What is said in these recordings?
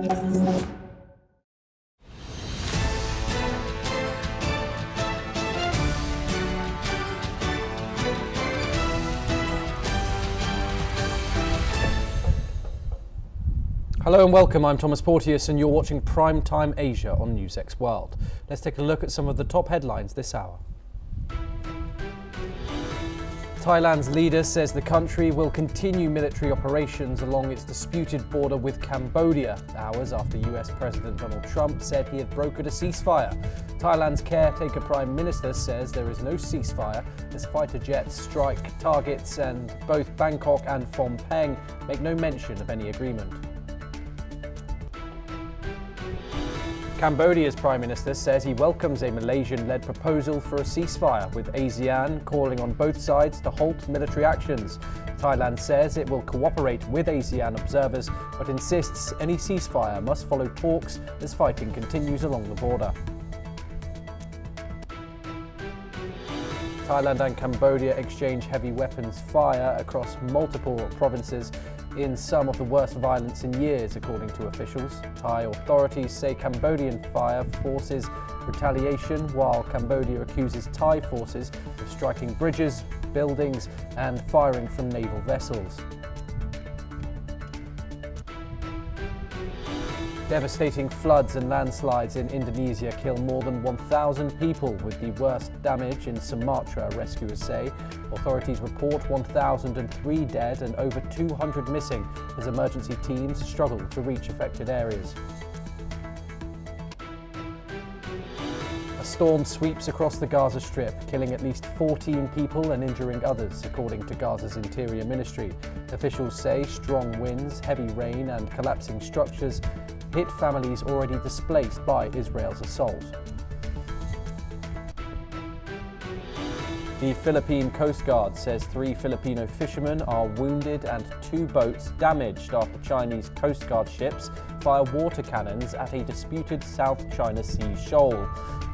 Hello and welcome, I'm Thomas Porteous and you're watching Primetime Asia on NewsX World. Let's take a look at some of the top headlines this hour. Thailand's leader says the country will continue military operations along its disputed border with Cambodia, hours after US President Donald Trump said he had brokered a ceasefire. Thailand's caretaker Prime Minister says there is no ceasefire as fighter jets strike targets and both Bangkok and Phnom Penh make no mention of any agreement. Cambodia's Prime Minister says he welcomes a Malaysian-led proposal for a ceasefire, with ASEAN calling on both sides to halt military actions. Thailand says it will cooperate with ASEAN observers, but insists any ceasefire must follow talks as fighting continues along the border. Thailand and Cambodia exchange heavy weapons fire across multiple provinces in some of the worst violence in years, according to officials. Thai authorities say Cambodian fire forces retaliation, while Cambodia accuses Thai forces of striking bridges, buildings, and firing from naval vessels. Devastating floods and landslides in Indonesia kill more than 1,000 people, with the worst damage in Sumatra, rescuers say. Authorities report 1,003 dead and over 200 missing as emergency teams struggle to reach affected areas. A storm sweeps across the Gaza Strip, killing at least 14 people and injuring others, according to Gaza's Interior Ministry. Officials say strong winds, heavy rain and collapsing structures hit families already displaced by Israel's assault. The Philippine Coast Guard says 3 Filipino fishermen are wounded and 2 boats damaged after Chinese Coast Guard ships fire water cannons at a disputed South China Sea shoal.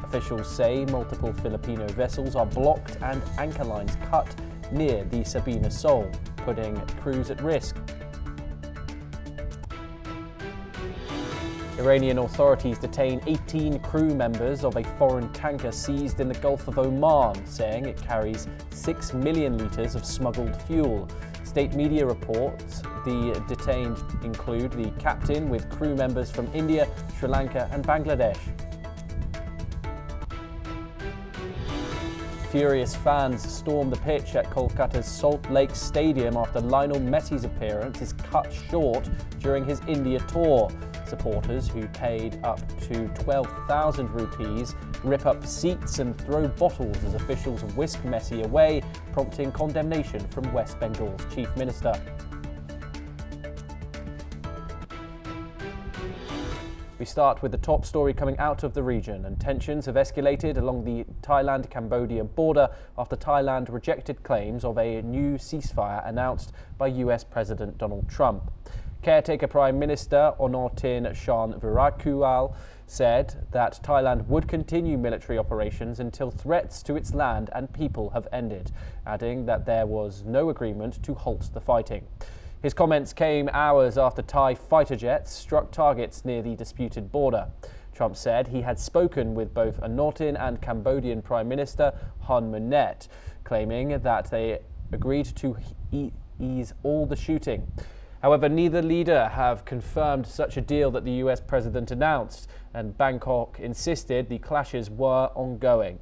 Officials say multiple Filipino vessels are blocked and anchor lines cut near the Sabina Shoal, putting crews at risk. Iranian authorities detain 18 crew members of a foreign tanker seized in the Gulf of Oman, saying it carries 6 million litres of smuggled fuel. State media reports the detained include the captain with crew members from India, Sri Lanka and Bangladesh. Furious fans stormed the pitch at Kolkata's Salt Lake Stadium after Lionel Messi's appearance is cut short during his India tour. Supporters who paid up to 12,000 rupees rip up seats and throw bottles as officials whisk Messi away, prompting condemnation from West Bengal's chief minister. We start with the top story coming out of the region, and tensions have escalated along the Thailand-Cambodia border after Thailand rejected claims of a new ceasefire announced by US President Donald Trump. Caretaker Prime Minister Onortin Sharnvirakul said that Thailand would continue military operations until threats to its land and people have ended, adding that there was no agreement to halt the fighting. His comments came hours after Thai fighter jets struck targets near the disputed border. Trump said he had spoken with both Onortin and Cambodian Prime Minister Hun Manet, claiming that they agreed to ease all the shooting. However, neither leader have confirmed such a deal that the US president announced, and Bangkok insisted the clashes were ongoing.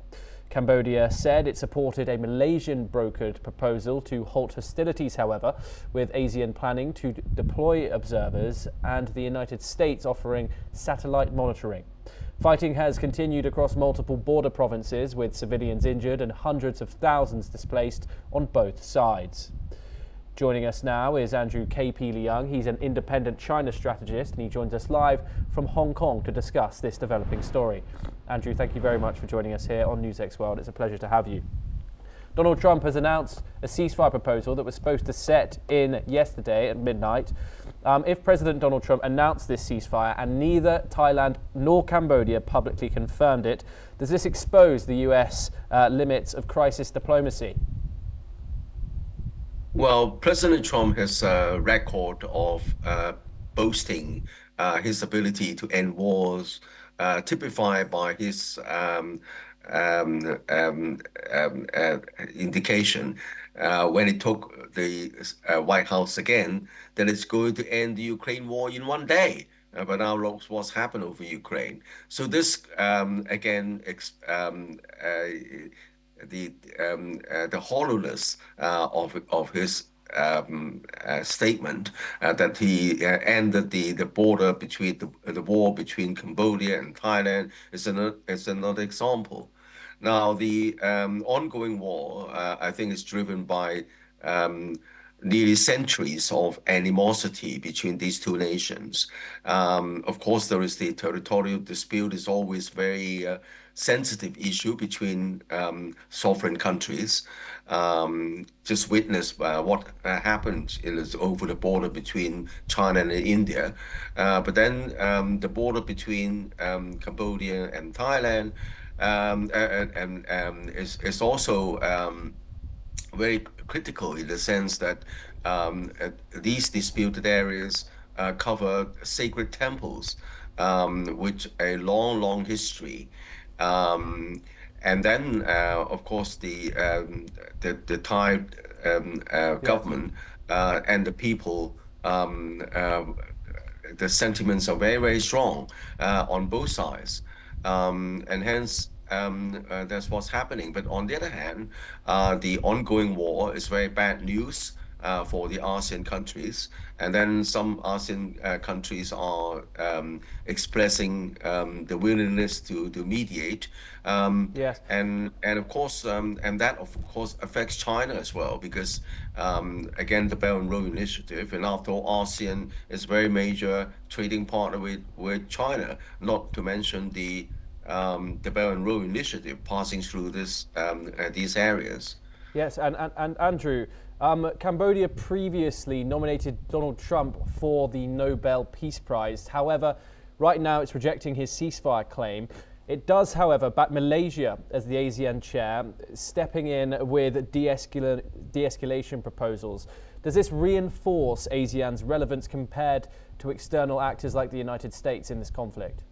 Cambodia said it supported a Malaysian-brokered proposal to halt hostilities, however, with ASEAN planning to deploy observers and the United States offering satellite monitoring. Fighting has continued across multiple border provinces, with civilians injured and hundreds of thousands displaced on both sides. Joining us now is Andrew K.P. Leung. He's an independent China strategist and he joins us live from Hong Kong to discuss this developing story. Andrew, thank you very much for joining us here on NewsX World. It's a pleasure to have you. Donald Trump has announced a ceasefire proposal that was supposed to set in yesterday at midnight. If President Donald Trump announced this ceasefire and neither Thailand nor Cambodia publicly confirmed it, does this expose the US limits of crisis diplomacy? Well, President Trump has a record of boasting his ability to end wars, typified by his um, um, uh, indication when he took the White House again that it's going to end the Ukraine war in one day. But now look what's happened over Ukraine. So this again, the hollowness of his statement that he ended the border between the war between Cambodia and Thailand is another example. Now, the ongoing war, I think, is driven by um, nearly centuries of animosity between these two nations. Of course, there is the territorial dispute is always very sensitive issue between sovereign countries. Just witness what happened over the border between China and India. But then the border between Cambodia and Thailand is also very critical in the sense that these disputed areas cover sacred temples, with a long, long history. Um, and then, of course, the Thai Yes. government and the people, the sentiments are very, very strong on both sides. And hence, that's what's happening. But on the other hand, the ongoing war is very bad news for the ASEAN countries. And then some ASEAN countries are expressing the willingness to mediate. Yes. And of course, and that of course affects China as well, because again, the Belt and Road Initiative, and after all, ASEAN is a very major trading partner with China, not to mention the Belt and Road Initiative passing through these areas. Yes, and Andrew, Cambodia previously nominated Donald Trump for the Nobel Peace Prize. However, right now it's rejecting his ceasefire claim. It does, however, back Malaysia as the ASEAN chair, stepping in with de-escalation proposals. Does this reinforce ASEAN's relevance compared to external actors like the United States in this conflict?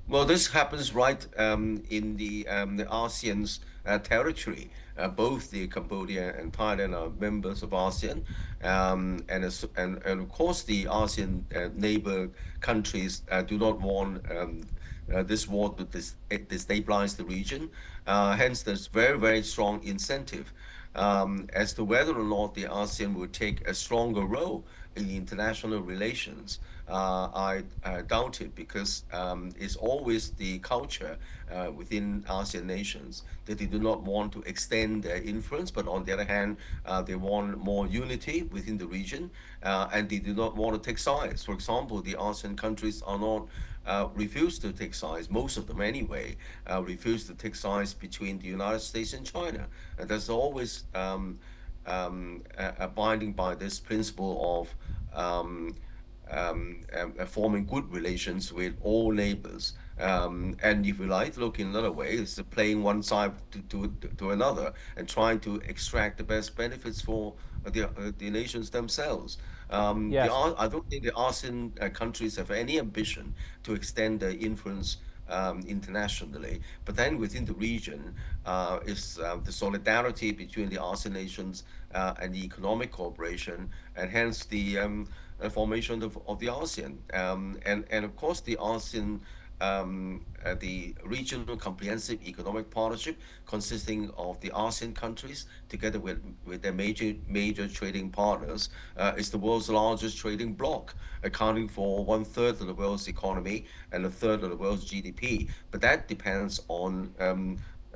Well, this happens right in the ASEAN's territory. Both the Cambodia and Thailand are members of ASEAN, and of course the ASEAN neighbor countries do not want this war to destabilize the region. Hence, there's very, very strong incentive as to whether or not the ASEAN will take a stronger role in international relations. I doubt it, because it's always the culture within ASEAN nations that they do not want to extend their influence, but on the other hand, they want more unity within the region, and they do not want to take sides. For example, the ASEAN countries are not refuse to take sides, most of them anyway, refuse to take sides between the United States and China. And there's always abiding by this principle of forming good relations with all neighbors. And if you like, look in another way, it's playing one side to another and trying to extract the best benefits for the nations themselves. Yes. I don't think the ASEAN countries have any ambition to extend their influence internationally. But then within the region is the solidarity between the ASEAN nations and the economic cooperation, and hence the formation of the ASEAN. And of course, the regional comprehensive economic partnership consisting of the ASEAN countries together with their major trading partners is the world's largest trading bloc, accounting for one-third of the world's economy and a third of the world's GDP. But that depends on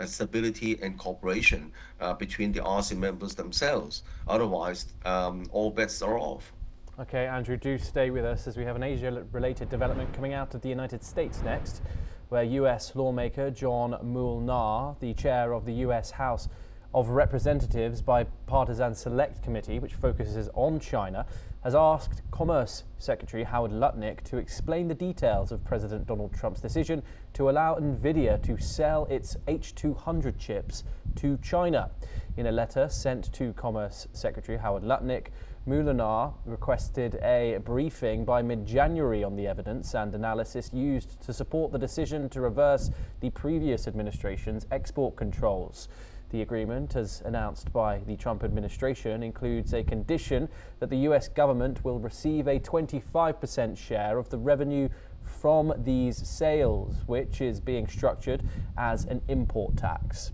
stability and cooperation between the ASEAN members themselves. Otherwise, all bets are off. Okay, Andrew, do stay with us as we have an Asia-related development coming out of the United States next, where US lawmaker John Mulnar, the chair of the US House of Representatives Bipartisan Select Committee, which focuses on China, has asked Commerce Secretary Howard Lutnick to explain the details of President Donald Trump's decision to allow NVIDIA to sell its H200 chips to China. In a letter sent to Commerce Secretary Howard Lutnick, Moulinar requested a briefing by mid-January on the evidence and analysis used to support the decision to reverse the previous administration's export controls. The agreement, as announced by the Trump administration, includes a condition that the US government will receive a 25% share of the revenue from these sales, which is being structured as an import tax.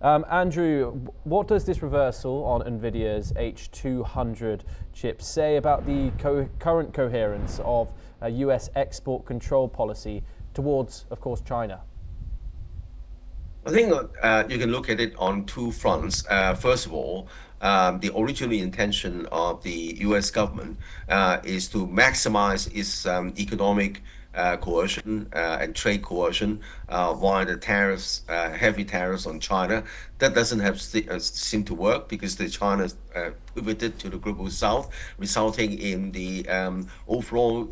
Andrew, what does this reversal on NVIDIA's H200 chip say about the current coherence of US export control policy towards, of course, China? I think you can look at it on two fronts. First of all, the original intention of the US government is to maximize its economic coercion and trade coercion via the tariffs, heavy tariffs on China. That doesn't have seem to work because the China pivoted to the global south, resulting in the overall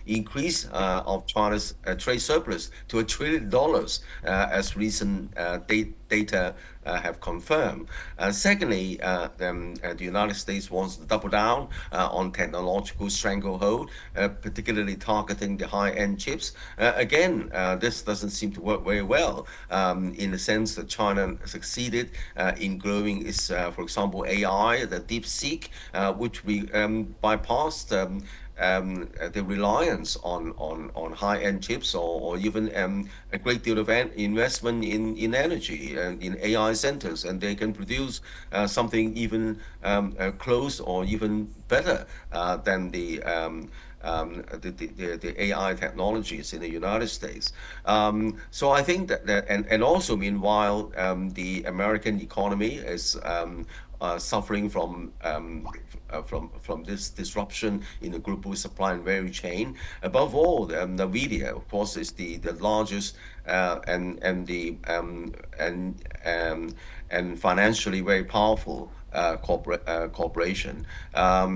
increase of China's trade surplus to $1 trillion, as recent data have confirmed. Secondly, the United States wants to double down on technological stranglehold, particularly targeting the high-end chips. Again, this doesn't seem to work very well in the sense that China succeeded in growing its, for example, AI, the DeepSeek, which we bypassed the reliance on high-end chips or even a great deal of investment in energy and in AI centers, and they can produce something even close or even better than the AI technologies in the United States. So I think that and also meanwhile, the American economy is suffering from this disruption in the global supply and value chain. Above all, NVIDIA, of course, is the largest and financially very powerful corporation. I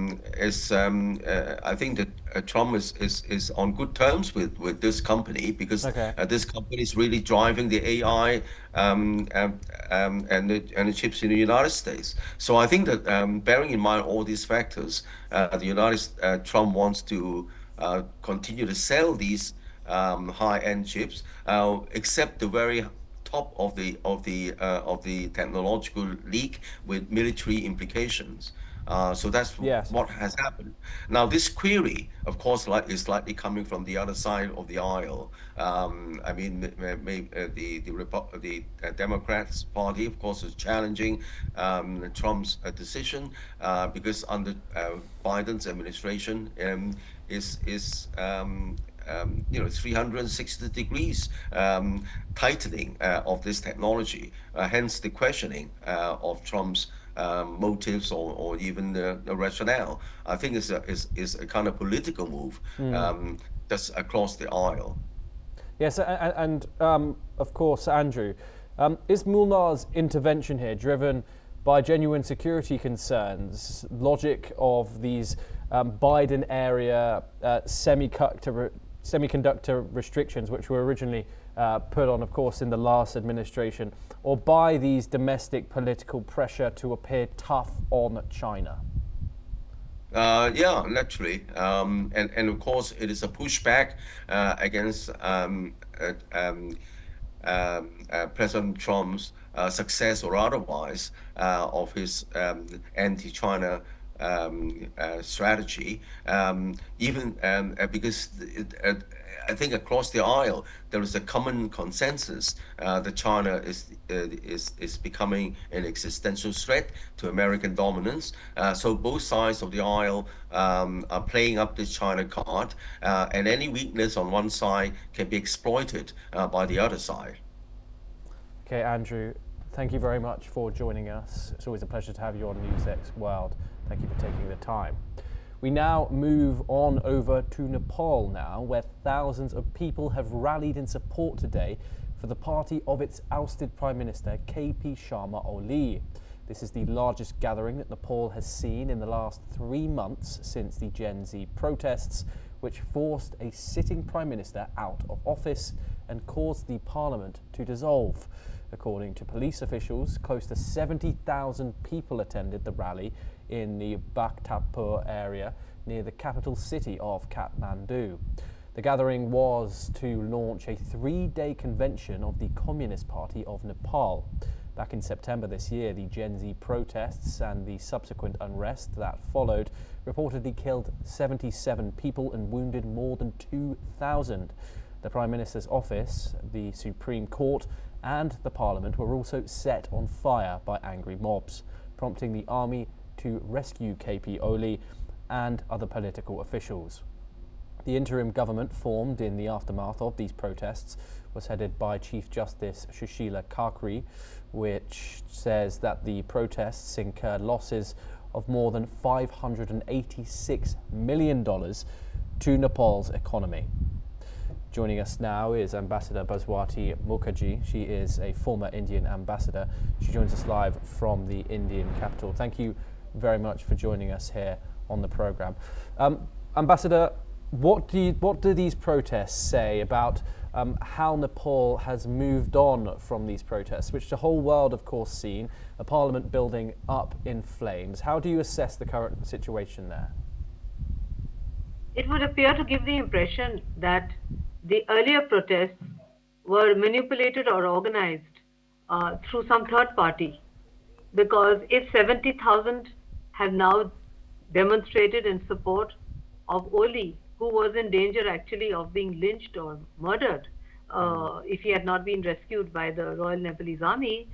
think that Trump is on good terms with this company because this company is really driving the AI and the chips in the United States. So I think that bearing in mind all these factors, Trump wants to continue to sell these high-end chips, except the very top of the technological league with military implications. So that's what has happened. Now, this query, of course, is likely coming from the other side of the aisle. I mean, the Democrats Party, of course, is challenging Trump's decision because under Biden's administration is 360 degrees tightening of this technology. Hence the questioning of Trump's motives or even the rationale. I think is a kind of political move just across the aisle. Yes, and of course, Andrew, is Moulinar's intervention here driven by genuine security concerns, logic of these Biden area semiconductor restrictions, which were originally put on, of course, in the last administration, or by these domestic political pressure to appear tough on China? Yeah, naturally. And of course, it is a pushback against President Trump's success or otherwise of his anti-China strategy, because I think across the aisle there is a common consensus that China is becoming an existential threat to American dominance. So both sides of the aisle are playing up this China card, and any weakness on one side can be exploited by the other side. Okay, Andrew, thank you very much for joining us. It's always a pleasure to have you on NewsX World. Thank you for taking the time. We now move on over to Nepal now, where thousands of people have rallied in support today for the party of its ousted Prime Minister, KP Sharma Oli. This is the largest gathering that Nepal has seen in the last 3 months since the Gen Z protests, which forced a sitting Prime Minister out of office and caused the parliament to dissolve. According to police officials, close to 70,000 people attended the rally in the Bhaktapur area near the capital city of Kathmandu. The gathering was to launch a 3-day convention of the Communist Party of Nepal. Back in September this year, the Gen Z protests and the subsequent unrest that followed reportedly killed 77 people and wounded more than 2,000. The Prime Minister's office, the Supreme Court and the Parliament were also set on fire by angry mobs, prompting the army to rescue KP Oli and other political officials. The interim government formed in the aftermath of these protests was headed by Chief Justice Sushila Kakri, which says that the protests incurred losses of more than $586 million to Nepal's economy. Joining us now is Ambassador Baswati Mukherjee. She is a former Indian ambassador. She joins us live from the Indian capital. Thank you very much for joining us here on the program. Ambassador, what do these protests say about how Nepal has moved on from these protests, which the whole world, of course, seen, a parliament building up in flames? How do you assess the current situation there? It would appear to give the impression that the earlier protests were manipulated or organized through some third party, because if 70,000 have now demonstrated in support of Oli, who was in danger actually of being lynched or murdered if he had not been rescued by the Royal Nepalese Army,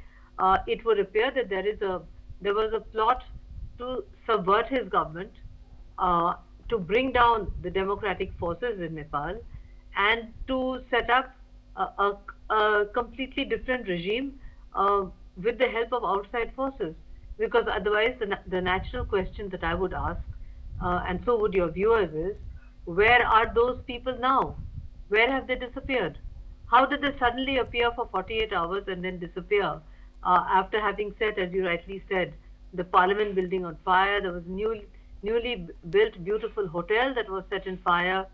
it would appear that there was a plot to subvert his government, to bring down the democratic forces in Nepal, and to set up a completely different regime with the help of outside forces. Because otherwise, the natural question that I would ask, and so would your viewers, is where are those people now? Where have they disappeared? How did they suddenly appear for 48 hours and then disappear after having set, as you rightly said, the parliament building on fire? There was newly built beautiful hotel that was set in fire.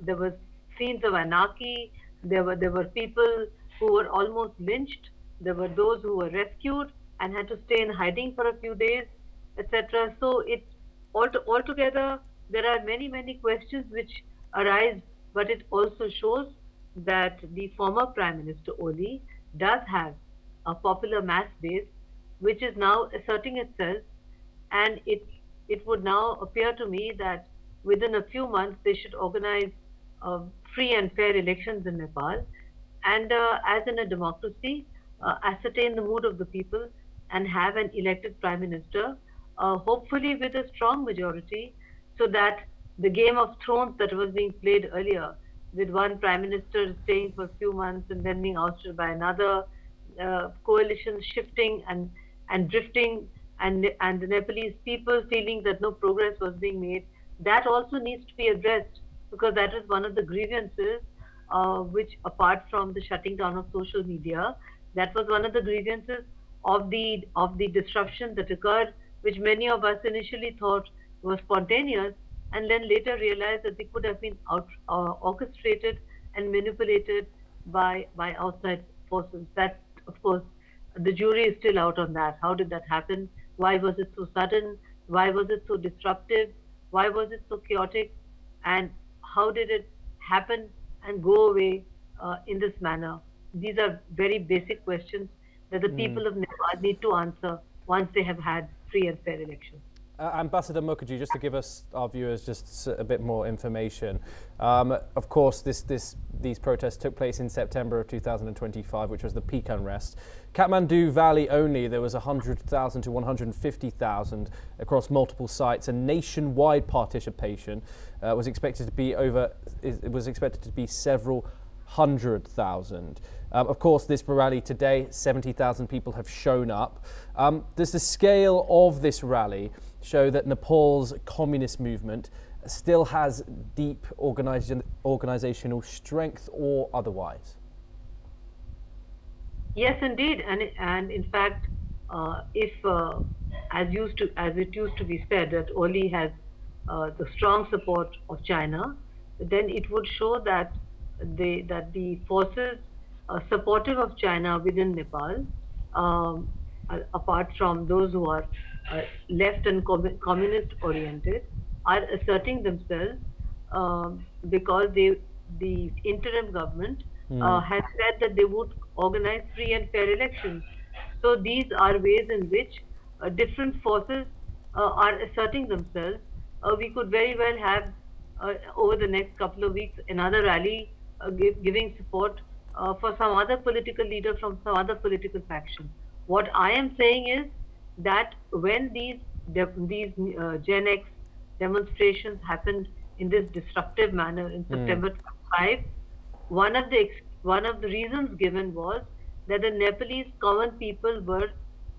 There was scenes of anarchy. There were people who were almost lynched. There were those who were rescued and had to stay in hiding for a few days, etc. So altogether, there are many questions which arise, but it also shows that the former Prime Minister Oli does have a popular mass base, which is now asserting itself, and it would now appear to me that within a few months they should organize free and fair elections in Nepal, and as in a democracy, ascertain the mood of the people and have an elected Prime Minister, hopefully with a strong majority, so that the game of thrones that was being played earlier, with one Prime Minister staying for a few months and then being ousted by another, coalitions shifting and drifting, and the Nepalese people feeling that no progress was being made, that also needs to be addressed, because that is one of the grievances which, apart from the shutting down of social media, that was one of the grievances of the disruption that occurred, which many of us initially thought was spontaneous, and then later realized that they could have been orchestrated and manipulated by outside forces. That, of course, the jury is still out on that. How did that happen? Why was it so sudden? Why was it so disruptive? Why was it so chaotic? And how did it happen and go away in this manner? These are very basic questions that the people of Nepal need to answer once they have had free and fair elections. Ambassador Mukherjee, just to give our viewers just a bit more information. Of course, these protests took place in September of 2025, which was the peak unrest. Kathmandu Valley only, there was 100,000 to 150,000 across multiple sites, and nationwide participation was expected to be several 100,000. Of course, this rally today, 70,000 people have shown up. Does the scale of this rally show that Nepal's communist movement still has deep organizational strength or otherwise? Yes, indeed, and in fact, if as it used to be said that Oli has the strong support of China, then it would show that the forces supportive of China within Nepal, apart from those who are left and communist oriented, are asserting themselves because the interim government has said that they would organize free and fair elections. So these are ways in which different forces are asserting themselves. We could very well have over the next couple of weeks another rally giving support for some other political leader from some other political faction. What I am saying is that when these Gen X demonstrations happened in this disruptive manner in September 25, one of the reasons given was that the Nepalese common people were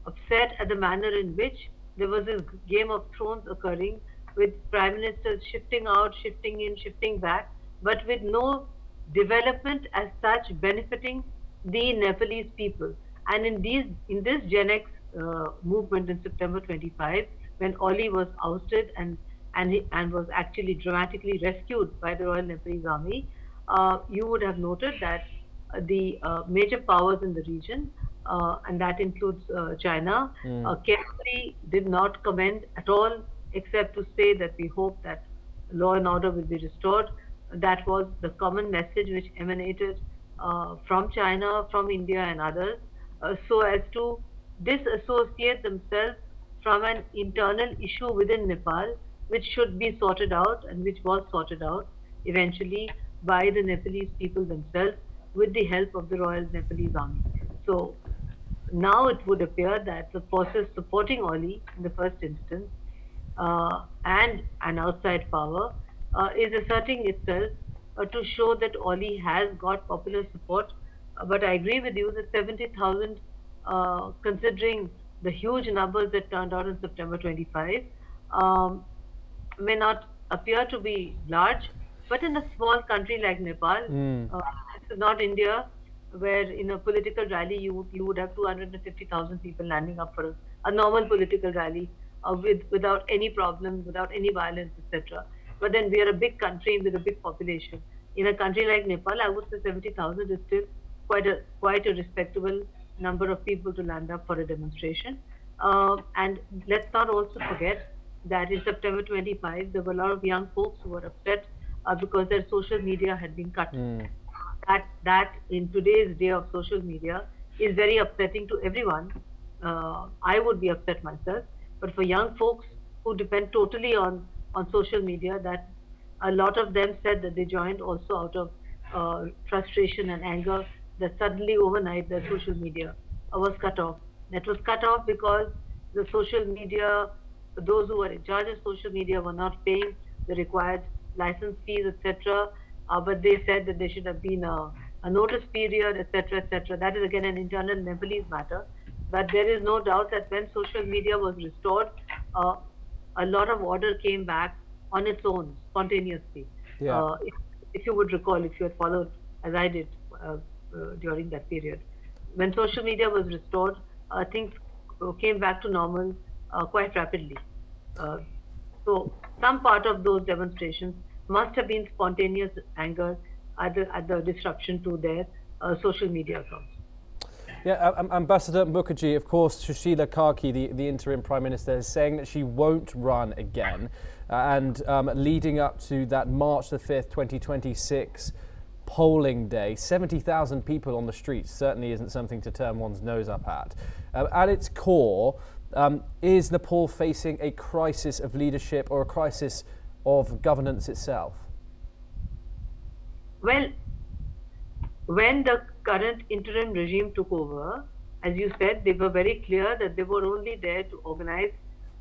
upset at the manner in which there was this Game of Thrones occurring with prime ministers shifting out, shifting in, shifting back, but with no development as such benefiting the Nepalese people. And in this Gen X movement in September 25, when Oli was ousted and was actually dramatically rescued by the Royal Nepalese Army, you would have noted that the major powers in the region, and that includes China, carefully did not comment at all, except to say that we hope that law and order will be restored. That was the common message which emanated from China, from India, and others, so as to disassociate themselves from an internal issue within Nepal, which should be sorted out and which was sorted out eventually by the Nepalese people themselves with the help of the Royal Nepalese Army. So now it would appear that the forces supporting Oli in the first instance and an outside power is asserting itself to show that Oli has got popular support. But I agree with you that 70,000, considering the huge numbers that turned out on September 25, um, may not appear to be large, but in a small country like Nepal, this is not India, where in a political rally you would have 250,000 people landing up for a normal political rally without any problems, without any violence, etc. But then we are a big country with a big population. In a country like Nepal, I would say 70,000 is still quite a respectable number of people to land up for a demonstration. And let's not also forget that in September 25, there were a lot of young folks who were upset because their social media had been cut. That in today's day of social media is very upsetting to everyone. I would be upset myself, but for young folks who depend totally on social media, that a lot of them said that they joined also out of frustration and anger that suddenly overnight their social media was cut off. That was cut off because the social media, those who were in charge of social media were not paying the required license fees, etc. But they said that there should have been a notice period, etc., etc. That is again an internal Nepalese matter. But there is no doubt that when social media was restored, uh, a lot of order came back on its own, spontaneously. Yeah. If you would recall, if you had followed, as I did during that period, when social media was restored, things came back to normal quite rapidly. Uh, so some part of those demonstrations must have been spontaneous anger at the disruption to their social media accounts. Yeah, Ambassador Mukherjee, of course, Sushila Karki, the interim Prime Minister, is saying that she won't run again. And leading up to that March the 5th, 2026 polling day, 70,000 people on the streets certainly isn't something to turn one's nose up at. At its core, is Nepal facing a crisis of leadership or a crisis of governance itself? Well, when the current interim regime took over, as you said, they were very clear that they were only there to organize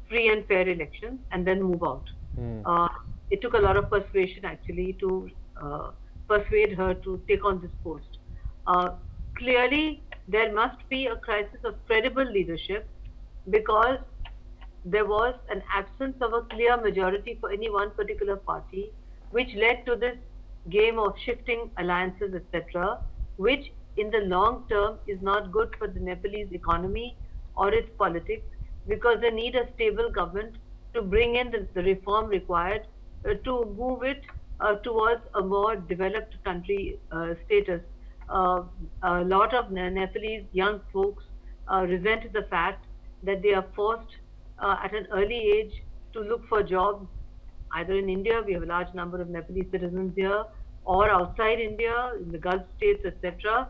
free and fair elections and then move out. It took a lot of persuasion actually to persuade her to take on this post. Clearly, there must be a crisis of credible leadership because there was an absence of a clear majority for any one particular party, which led to this game of shifting alliances, etc., which in the long term is not good for the Nepalese economy or its politics because they need a stable government to bring in the reform required to move it towards a more developed country status. A lot of Nepalese young folks resent the fact that they are forced at an early age to look for jobs, either in India, we have a large number of Nepalese citizens here, or outside India, in the Gulf states, etc.,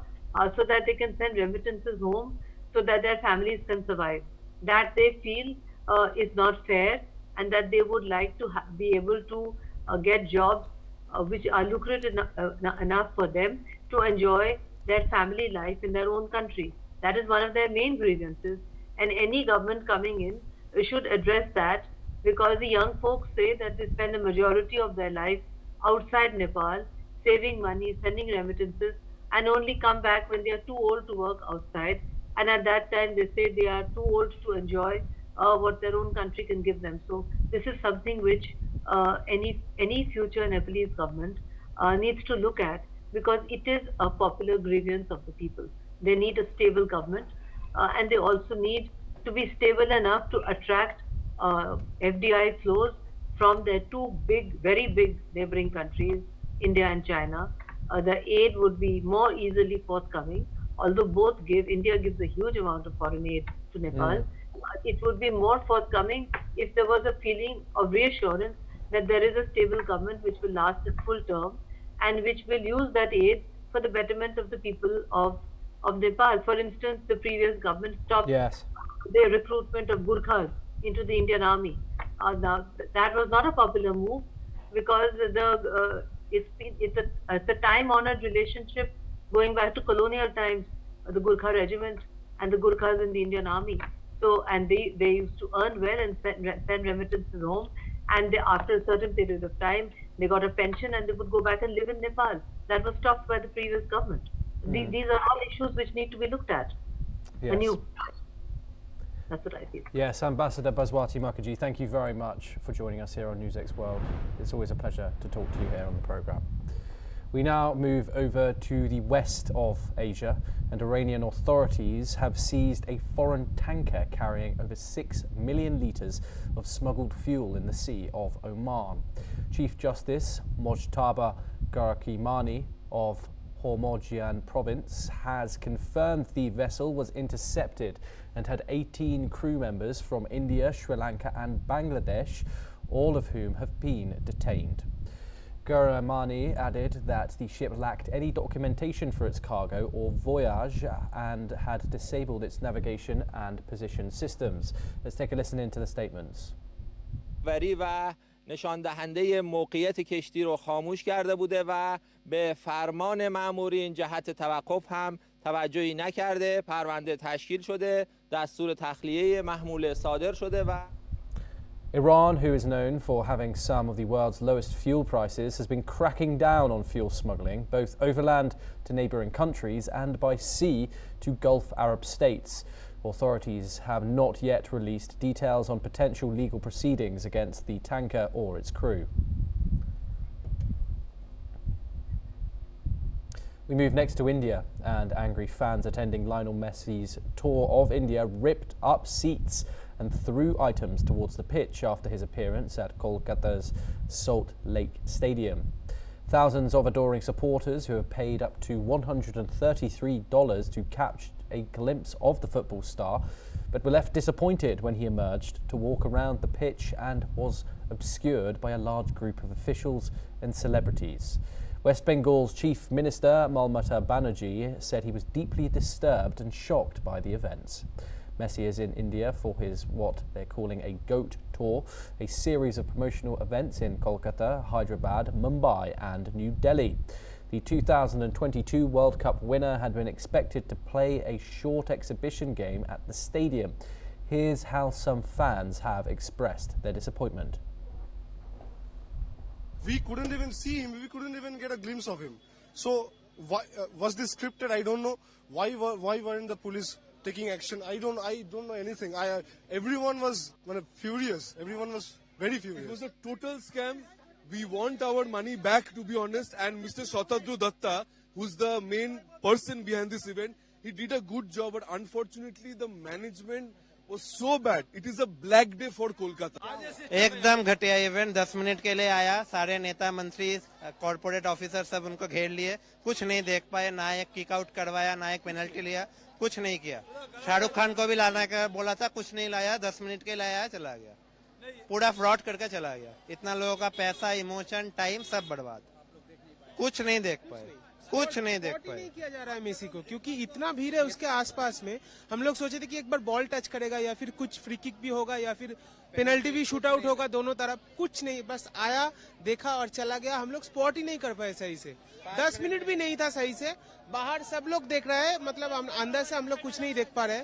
so that they can send remittances home so that their families can survive. That they feel is not fair, and that they would like to be able to get jobs which are lucrative enough for them to enjoy their family life in their own country. That is one of their main grievances, and any government coming in should address that, because the young folks say that they spend a majority of their life outside Nepal, saving money, sending remittances, and only come back when they are too old to work outside. And at that time, they say they are too old to enjoy what their own country can give them. So this is something which any future Nepalese government needs to look at, because it is a popular grievance of the people. They need a stable government, and they also need to be stable enough to attract FDI flows from their two big, very big neighboring countries, India and China. The aid would be more easily forthcoming, although both give, India gives a huge amount of foreign aid to Nepal. It would be more forthcoming if there was a feeling of reassurance that there is a stable government which will last its full term, and which will use that aid for the betterment of the people of Nepal. For instance, the previous government stopped Yes. the recruitment of Gurkhas into the Indian army. Now, that was not a popular move, because it's a time-honored relationship going back to colonial times, the Gurkha regiment and the Gurkhas in the Indian army. So, and they used to earn well and send remittances home. And after a certain period of time, they got a pension and they would go back and live in Nepal. That was stopped by the previous government. These are all issues which need to be looked at. Yes. Anew. That's what I feel. Yes, Ambassador Baswati Mukherjee, thank you very much for joining us here on NewsX World. It's always a pleasure to talk to you here on the programme. We now move over to the west of Asia, and Iranian authorities have seized a foreign tanker carrying over 6 million litres of smuggled fuel in the Sea of Oman. Chief Justice Mojtaba Ghorkimani of Hormozgan province has confirmed the vessel was intercepted and had 18 crew members from India, Sri Lanka and Bangladesh, all of whom have been detained. Ghorkimani added that the ship lacked any documentation for its cargo or voyage and had disabled its navigation and position systems. Let's take a listen into the statements. نشان دهنده موقعیت کشتی رو خاموش کرده بوده و به فرمان مأمورین جهت توقف هم توجهی نکرده. پرونده تشکیل شده، دستور تخلیه محموله صادر شده و Iran, who is known for having some of the world's lowest fuel prices, has been cracking down on fuel smuggling, both overland to neighbouring countries and by sea to Gulf Arab states. Authorities have not yet released details on potential legal proceedings against the tanker or its crew. We move next to India, and angry fans attending Lionel Messi's tour of India ripped up seats and threw items towards the pitch after his appearance at Kolkata's Salt Lake Stadium. Thousands of adoring supporters who have paid up to $133 to catch a glimpse of the football star, but were left disappointed when he emerged to walk around the pitch and was obscured by a large group of officials and celebrities. West Bengal's Chief Minister Mamata Banerjee said he was deeply disturbed and shocked by the events. Messi is in India for his what they're calling a GOAT tour, a series of promotional events in Kolkata, Hyderabad, Mumbai and New Delhi. The 2022 World Cup winner had been expected to play a short exhibition game at the stadium. Here's how some fans have expressed their disappointment. We couldn't even see him, we couldn't even get a glimpse of him. So why, was this scripted? I don't know. Why weren't the police taking action? I don't know anything. Everyone was furious. Everyone was very furious. It was a total scam. We want our money back, to be honest. And Mr. Shatadru Datta, who's the main person behind this event, he did a good job. But unfortunately, the management was so bad. It is a black day for Kolkata. एकदम घटिया event 10 minute के लिए आया, सारे नेता मंत्री corporate officer सब उनको घेर लिए, कुछ नहीं देख पाए, ना एक किक आउट करवाया, ना एक पेनल्टी लिया, कुछ नहीं किया। शाहरुख खान को भी लाना का बोला था, कुछ नहीं लाया, 10 मिनट के लिए आया, चला गया, पूरा फ्रॉड करके चला गया। इतना लोगों का पैसा, इमोशन, टाइम सब बर्बाद, कुछ नहीं देख पाए, कुछ नहीं देख पाए। नहीं किया जा रहा है मेसी को, क्योंकि इतना भीड़ है उसके आसपास में। हम लोग सोचे थे कि एक बार बॉल टच करेगा या फिर कुछ फ्री किक भी होगा या फिर पेनल्टी भी शूट आउट होगा दोनों तरफ, कुछ नहीं, बस आया, देखा और चला गया। हम लोग स्पॉट ही नहीं कर पाए सही से, 10 मिनट भी नहीं था सही से। बाहर सब लोग देख रहे हैं, मतलब अंदर से हम लोग कुछ नहीं देख पा रहे।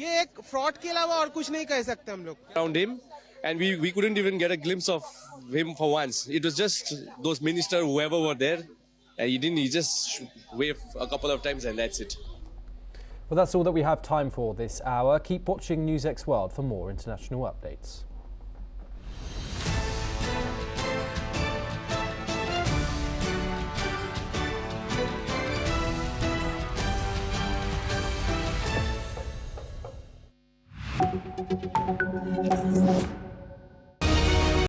ये एक फ्रॉड के अलावा और कुछ नहीं कह सकते हम लोग। Around him, and we couldn't even get a glimpse of him for once. It was just those ministers, whoever were there, and he just waved a couple of times and that's it. Well, that's all that we have time for this hour. Keep watching NewsX World for more international updates.